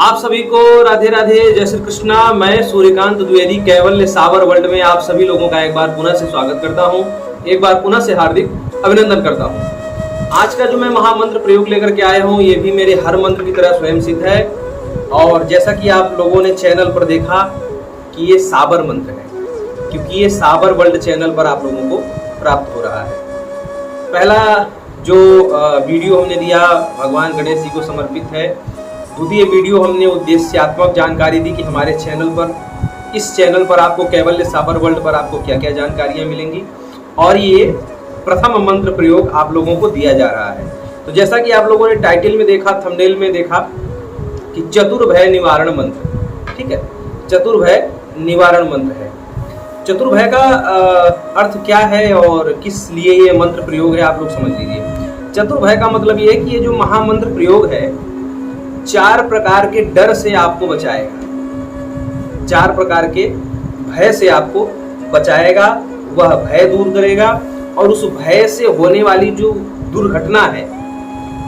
आप सभी को राधे राधे, जय श्री कृष्णा। मैं सूर्यकांत द्विवेदी कैवल्य साबर वर्ल्ड में आप सभी लोगों का एक बार पुनः से स्वागत करता हूं, एक बार पुनः से हार्दिक अभिनंदन करता हूं। आज का जो मैं महामंत्र प्रयोग लेकर के आया हूं, ये भी मेरे हर मंत्र की तरह स्वयं सिद्ध है। और जैसा कि आप लोगों ने चैनल पर देखा कि ये साबर मंत्र है, क्योंकि ये साबर वर्ल्ड चैनल पर आप लोगों को प्राप्त हो रहा है। पहला जो वीडियो हमने दिया भगवान गणेश जी को समर्पित है। द्वितीय वीडियो हमने उद्देश्यात्मक जानकारी दी कि हमारे चैनल पर, इस चैनल पर आपको कैवल्य साबर वर्ल्ड पर आपको क्या क्या जानकारियां मिलेंगी। और ये प्रथम मंत्र प्रयोग आप लोगों को दिया जा रहा है। तो जैसा कि आप लोगों ने टाइटल में देखा, थंबनेल में देखा कि चतुर्भय निवारण मंत्र, ठीक है, चतुर्भय निवारण मंत्र है। चतुर्भय का अर्थ क्या है और किस लिए ये मंत्र प्रयोग है, आप लोग समझ लीजिए। चतुर्भय का मतलब ये है कि ये जो महामंत्र प्रयोग है 4 प्रकार के डर से आपको बचाएगा, 4 प्रकार के भय से आपको बचाएगा, वह भय दूर करेगा और उस भय से होने वाली जो दुर्घटना है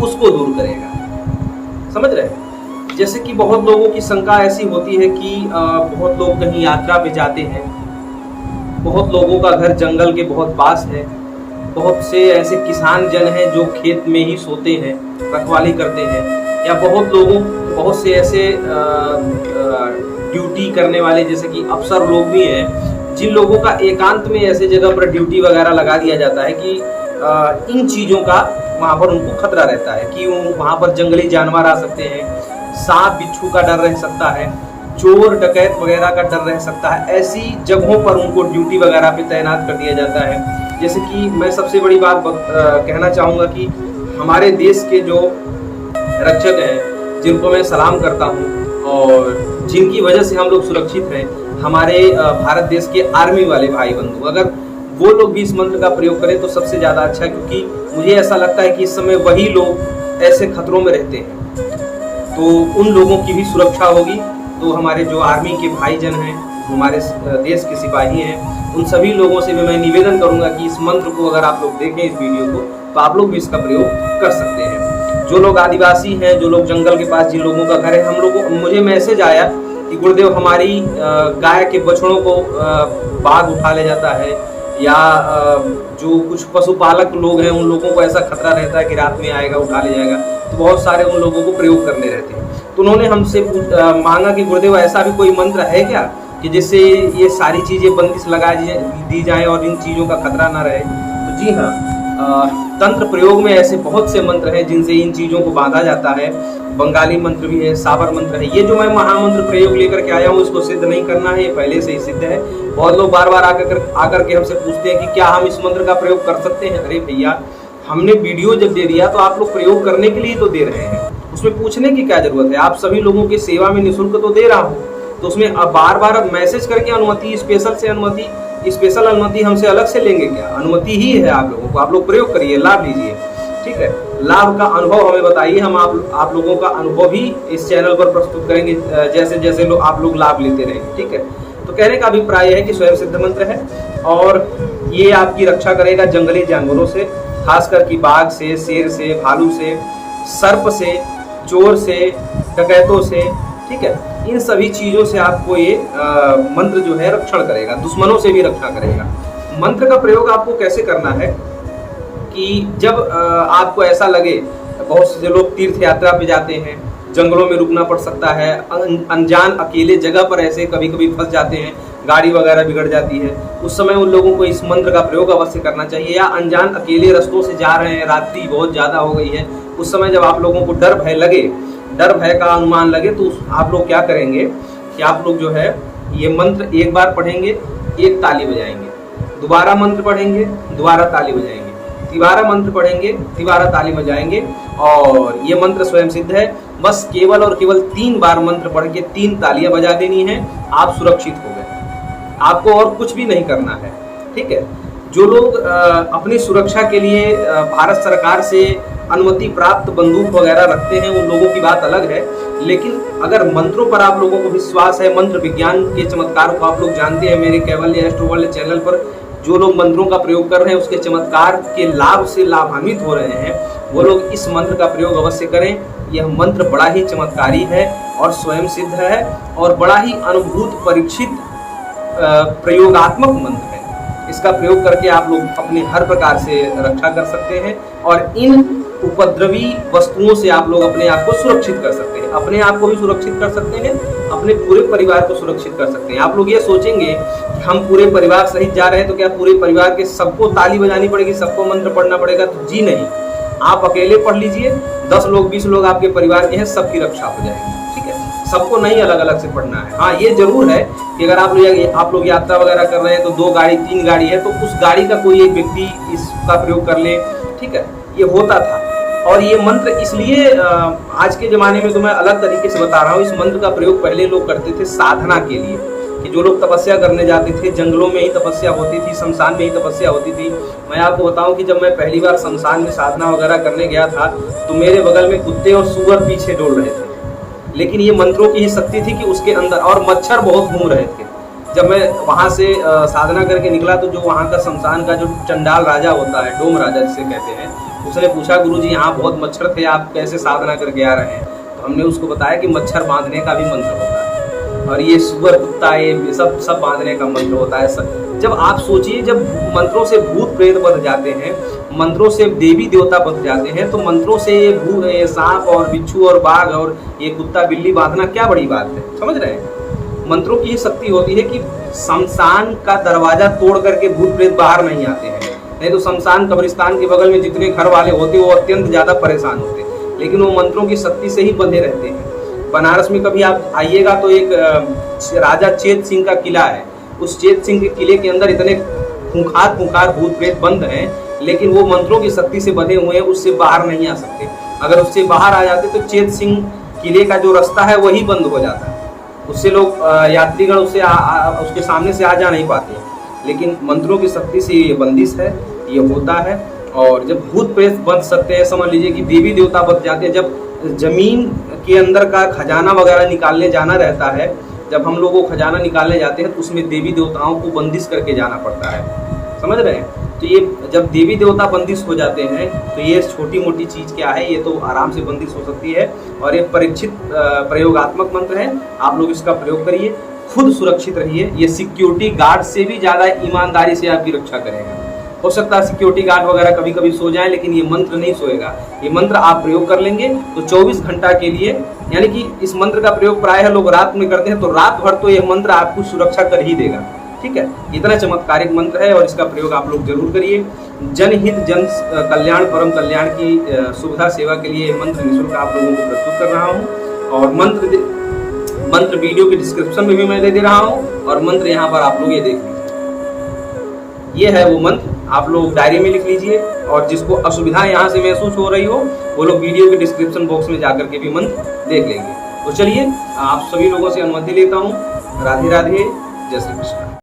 उसको दूर करेगा। समझ रहे हैं? जैसे कि बहुत लोगों की शंका ऐसी होती है कि बहुत लोग कहीं यात्रा पे जाते हैं, बहुत लोगों का घर जंगल के बहुत पास है, बहुत से ऐसे किसान जन हैं जो खेत में ही सोते हैं, रखवाली करते हैं, या बहुत से ऐसे ड्यूटी करने वाले जैसे कि अफसर लोग भी हैं, जिन लोगों का एकांत में ऐसे जगह पर ड्यूटी वगैरह लगा दिया जाता है कि इन चीज़ों का वहाँ पर उनको खतरा रहता है कि वहाँ पर जंगली जानवर आ सकते हैं, सांप बिच्छू का डर रह सकता है, चोर डकैत वगैरह का डर रह सकता है। ऐसी जगहों पर उनको ड्यूटी वगैरह पे तैनात कर दिया जाता है। जैसे कि मैं सबसे बड़ी बात कहना चाहूँगा कि हमारे देश के जो रक्षक हैं, जिनको मैं सलाम करता हूं और जिनकी वजह से हम लोग सुरक्षित हैं, हमारे भारत देश के आर्मी वाले भाई बंधु, अगर वो लोग भी इस मंत्र का प्रयोग करें तो सबसे ज़्यादा अच्छा है, क्योंकि मुझे ऐसा लगता है कि इस समय वही लोग ऐसे खतरों में रहते हैं, तो उन लोगों की भी सुरक्षा होगी। तो हमारे जो आर्मी के भाईजन हैं, हमारे देश के सिपाही हैं, उन सभी लोगों से भी मैं निवेदन करूँगा कि इस मंत्र को अगर आप लोग देखें इस वीडियो को, तो आप लोग भी इसका प्रयोग कर सकते हैं। जो लोग आदिवासी हैं, जो लोग जंगल के पास, जिन लोगों का घर है, मुझे मैसेज आया कि गुरुदेव हमारी गाय के बछड़ों को बाघ उठा ले जाता है, या जो कुछ पशुपालक लोग हैं उन लोगों को ऐसा खतरा रहता है कि रात में आएगा उठा ले जाएगा, तो बहुत सारे उन लोगों को प्रयोग करने रहते हैं। तो उन्होंने हमसे मांगा कि गुरुदेव ऐसा भी कोई मंत्र है क्या कि जिससे ये सारी चीज़ें बंदिश लगा दी जाए और इन चीज़ों का खतरा ना रहे। तो जी हाँ, तंत्र प्रयोग में ऐसे बहुत से मंत्र हैं जिनसे इन चीज़ों को बांधा जाता है। बंगाली मंत्र भी है, साबर मंत्र है। ये जो मैं महामंत्र प्रयोग लेकर के आया हूँ, इसको सिद्ध नहीं करना है, ये पहले से ही सिद्ध है। बहुत लोग बार बार आकर के हमसे पूछते हैं कि क्या हम इस मंत्र का प्रयोग कर सकते हैं। अरे भैया, हमने वीडियो जब दे दिया तो आप लोग प्रयोग करने के लिए तो दे रहे हैं, उसमें पूछने की क्या जरूरत है। आप सभी लोगों की सेवा में निःशुल्क तो दे रहा हूँ, तो उसमें अब बार बार मैसेज करके अनुमति, स्पेशल अनुमति हमसे अलग से लेंगे क्या? अनुमति ही है आप लोगों को, आप लोग प्रयोग करिए, लाभ लीजिए, ठीक है। लाभ का अनुभव हमें बताइए, हम आप लोगों का अनुभव भी इस चैनल पर प्रस्तुत करेंगे, जैसे जैसे आप लोग लाभ लेते रहेंगे, ठीक है। तो कहने का अभिप्राय है कि स्वयं सिद्ध मंत्र है और ये आपकी रक्षा करेगा जंगली जानवरों से, खासकर कि बाघ से, शेर से, भालू से, सर्प से, चोर से, डकैतों से, ठीक है। इन सभी चीज़ों से आपको ये मंत्र जो है रक्षण करेगा, दुश्मनों से भी रक्षा करेगा। मंत्र का प्रयोग आपको कैसे करना है कि जब आपको ऐसा लगे, बहुत से लोग तीर्थ यात्रा पे जाते हैं, जंगलों में रुकना पड़ सकता है, अनजान अकेले जगह पर ऐसे कभी कभी फंस जाते हैं, गाड़ी वगैरह बिगड़ जाती है, उस समय उन लोगों को इस मंत्र का प्रयोग अवश्य करना चाहिए। या अनजान अकेले रास्तों से जा रहे हैं, रात्रि बहुत ज़्यादा हो गई है, उस समय जब आप लोगों को डर भय लगे, डर भय का अनुमान लगे, तो आप लोग क्या करेंगे कि आप लोग जो है ये मंत्र एक बार पढ़ेंगे, एक ताली बजाएंगे, दोबारा मंत्र पढ़ेंगे, दोबारा ताली बजाएंगे, तिबारा मंत्र पढ़ेंगे, तिबारा ताली बजाएंगे, और ये मंत्र स्वयं सिद्ध है। बस केवल और केवल 3 बार मंत्र पढ़ के 3 तालियां बजा देनी है, आप सुरक्षित हो गए। आपको और कुछ भी नहीं करना है, ठीक है। जो लोग अपनी सुरक्षा के लिए भारत सरकार से अनुमति प्राप्त बंदूक वगैरह रखते हैं, उन लोगों की बात अलग है, लेकिन अगर मंत्रों पर आप लोगों को विश्वास है, मंत्र विज्ञान के चमत्कार को आप लोग जानते हैं, मेरे कैवल्य एस्ट्रो वर्ल्ड चैनल पर जो लोग मंत्रों का प्रयोग कर रहे हैं उसके चमत्कार के लाभ से लाभान्वित हो रहे हैं, वो लोग इस मंत्र का प्रयोग अवश्य करें। यह मंत्र बड़ा ही चमत्कारी है और स्वयं सिद्ध है और बड़ा ही अनुभूत परीक्षित प्रयोगात्मक मंत्र है। इसका प्रयोग करके आप लोग अपने हर प्रकार से रक्षा कर सकते हैं और इन उपद्रवी वस्तुओं से आप लोग अपने आप को सुरक्षित कर सकते हैं। अपने आप को भी सुरक्षित कर सकते हैं, अपने पूरे परिवार को सुरक्षित कर सकते हैं। आप लोग ये सोचेंगे कि हम पूरे परिवार सहित जा रहे हैं तो क्या पूरे परिवार के सबको ताली बजानी पड़ेगी, सबको मंत्र पढ़ना पड़ेगा? तो जी नहीं, आप अकेले पढ़ लीजिए, 10 लोग 20 लोग आपके परिवार के हैं, सबकी रक्षा हो जाएगी। ठीक है, सबको नहीं अलग अलग से पढ़ना है। हाँ, ये जरूर है कि अगर आप लोग यात्रा वगैरह कर रहे हैं तो 2 गाड़ी 3 गाड़ी है तो उस गाड़ी का कोई एक व्यक्ति इसका प्रयोग कर ले। ठीक है, ये होता था। और ये मंत्र इसलिए आज के ज़माने में तो मैं अलग तरीके से बता रहा हूँ। इस मंत्र का प्रयोग पहले लोग करते थे साधना के लिए, कि जो लोग तपस्या करने जाते थे, जंगलों में ही तपस्या होती थी, शमशान में ही तपस्या होती थी। मैं आपको बताऊं कि जब मैं पहली बार शमशान में साधना वगैरह करने गया था तो मेरे बगल में कुत्ते और सूअर पीछे डोल रहे थे, लेकिन ये मंत्रों की ही शक्ति थी कि उसके अंदर, और मच्छर बहुत घूम रहे थे। जब मैं वहाँ से साधना करके निकला तो जो वहाँ का शमशान का जो चंडाल राजा होता है, डोम राजा जिसे कहते हैं, उसने पूछा, गुरुजी यहाँ बहुत मच्छर थे, आप कैसे साधना करके आ रहे हैं? तो हमने उसको बताया कि मच्छर बांधने का भी मंत्र होता है और ये सुअर कुत्ता ये सब बांधने का मंत्र होता है। जब आप सोचिए, जब मंत्रों से भूत प्रेत बध जाते हैं, मंत्रों से देवी देवता बध जाते हैं, तो मंत्रों से ये सांप और बिच्छू और बाघ और ये कुत्ता बिल्ली बांधना क्या बड़ी बात है? समझ रहे हैं? मंत्रों की शक्ति होती है कि शमशान का दरवाजा तोड़ करके भूत प्रेत बाहर नहीं आते हैं। नहीं तो शमशान कब्रिस्तान के बगल में जितने घर वाले होते वो अत्यंत ज्यादा परेशान होते, लेकिन वो मंत्रों की शक्ति से ही बंधे रहते हैं। बनारस में कभी आप आइएगा तो एक राजा चेत सिंह का किला है। उस चेत सिंह के किले के अंदर इतने खूंखार भूत प्रेत बंद हैं, लेकिन वो मंत्रों की शक्ति से बंधे हुए हैं, उससे बाहर नहीं आ सकते। अगर उससे बाहर आ जाते तो चेत सिंह किले का जो रास्ता है वही बंद हो जाता है, उससे लोग यात्रीगण उसके सामने से आ जा नहीं पाते। लेकिन मंत्रों की शक्ति से ये बंदिश है, ये होता है। और जब भूत प्रेत बच सकते हैं, समझ लीजिए कि देवी देवता बच जाते हैं। जब जमीन के अंदर का खजाना वगैरह निकालने जाना रहता है, जब हम लोगों को खजाना निकालने जाते हैं तो उसमें देवी देवताओं को बंदिश करके जाना पड़ता है। समझ रहे हैं? तो ये जब देवी देवता बंदिश हो जाते हैं तो ये छोटी मोटी चीज़ क्या है, ये तो आराम से बंदिश हो सकती है। और ये परीक्षित प्रयोगात्मक मंत्र है, आप लोग इसका प्रयोग करिए, खुद सुरक्षित रहिए। ये सिक्योरिटी गार्ड से भी ज़्यादा ईमानदारी से आपकी रक्षा करेगा। हो सकता है सिक्योरिटी गार्ड वगैरह कभी कभी सो जाए, लेकिन ये मंत्र नहीं सोएगा। ये मंत्र आप प्रयोग कर लेंगे तो 24 घंटा के लिए, यानी कि इस मंत्र का प्रयोग प्रायः लोग रात में करते हैं, तो रात भर तो ये मंत्र आपको सुरक्षा कर ही देगा। ठीक है, इतना चमत्कारिक मंत्र है और इसका प्रयोग आप लोग जरूर करिए। जनहित जन कल्याण परम कल्याण की सुविधा सेवा के लिए मंत्र निःशुल्क आप लोगों को प्रस्तुत कर रहा हूँ। और मंत्र वीडियो के डिस्क्रिप्शन में भी मैं दे रहा हूँ, और मंत्र यहाँ पर आप लोग ये देख लीजिए। ये है वो मंत्र, आप लोग डायरी में लिख लीजिए। और जिसको असुविधा यहाँ से महसूस हो रही हो वो लोग वीडियो के डिस्क्रिप्शन बॉक्स में जाकर के भी मंत्र देख लेंगे। तो चलिए, आप सभी लोगों से अनुमति लेता हूँ। राधे राधे, जय श्री कृष्ण।